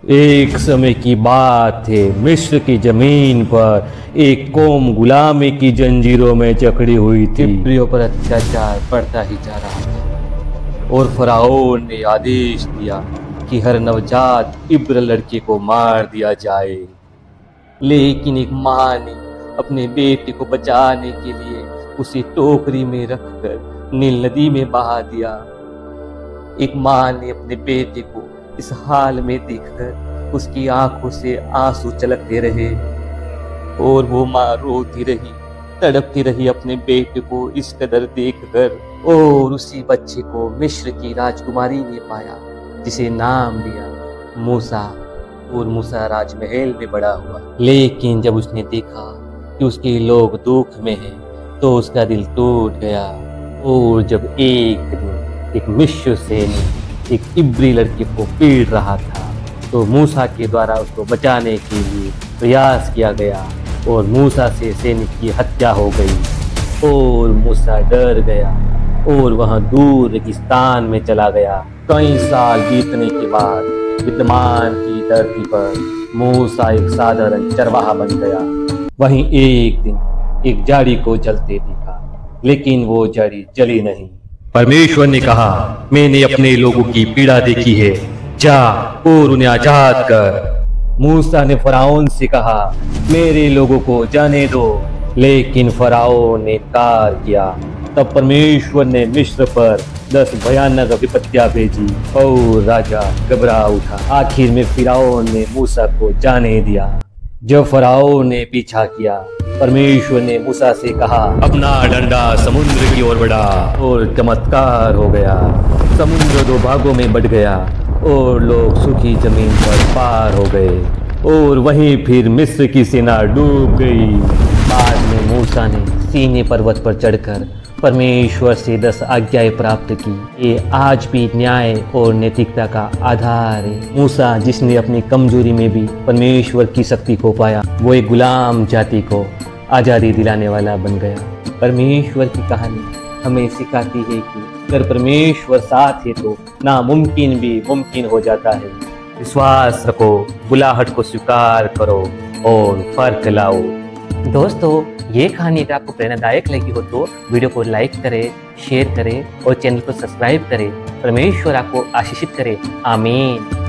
एक समय की बात है, मिस्र की जमीन पर एक कौम गुलामी की जंजीरों में जकड़ी हुई थी। इब्रियों पर अत्याचार बढ़ता ही जा रहा था और फराओन ने आदेश दिया कि हर नवजात इब्र लड़के को मार दिया जाए। लेकिन एक माँ ने अपने बेटे को बचाने के लिए उसे टोकरी में रखकर नील नदी में बहा दिया। एक माँ ने अपने बेटे को इस हाल में देखकर उसकी आंखों से आंसू छलकते रहे और वो माँ रोती रही, तड़पती रही अपने बेटे को इस कदर देखकर। और उसी बच्चे को मिस्र की राजकुमारी ने पाया, जिसे नाम दिया मूसा। और मूसा राजमहल में बड़ा हुआ। लेकिन जब उसने देखा कि उसके लोग दुख में हैं, तो उसका दिल टूट गया। और जब एक दिन एक मिस्र सैनिक एक इब्री लड़के को पीड़ रहा था, तो मूसा के द्वारा उसको बचाने के लिए प्रयास किया गया और मूसा से सैनिक की हत्या हो गई। और मूसा डर गया और वहां दूर रेगिस्तान में चला गया। कई साल बीतने के बाद विद्यमान की धरती पर मूसा एक साधारण चरवाहा बन गया। वहीं एक दिन एक झाड़ी को जलते देखा, लेकिन वो झाड़ी जली नहीं। परमेश्वर ने कहा, मैंने अपने लोगों की पीड़ा देखी है, जा और उन्हें आजाद कर। मूसा ने फराओन से कहा, मेरे लोगों को जाने दो, लेकिन फराओन ने इनकार किया। तब परमेश्वर ने मिस्र पर 10 भयानक विपत्तियां भेजी और राजा घबरा उठा। आखिर में फिरौन ने मूसा को जाने दिया। जब फराओन ने पीछा किया, परमेश्वर ने मूसा से कहा, अपना डंडा समुद्र की ओर बढ़ा। और चमत्कार हो गया, समुद्र 2 भागों में बट गया और लोग सूखी जमीन पर पार हो गए। और वहीं फिर मिस्र की सेना डूब गई। बाद में मूसा ने सीने पर्वत पर चढ़कर परमेश्वर से 10 आज्ञाएं प्राप्त की। ये आज भी न्याय और नैतिकता का आधार है। मूसा, जिसने अपनी कमजोरी में भी परमेश्वर की शक्ति को पाया, वो एक गुलाम जाति को आज़ादी दिलाने वाला बन गया। परमेश्वर की कहानी हमें सिखाती है कि अगर परमेश्वर साथ है तो नामुमकिन भी मुमकिन हो जाता है। विश्वास रखो, बुलाहट को स्वीकार करो और फर्क लाओ। दोस्तों, ये कहानी अगर आपको प्रेरणादायक लगी हो तो वीडियो को लाइक करें, शेयर करें और चैनल को सब्सक्राइब करें। परमेश्वर आपको आशीषित करे। आमीन।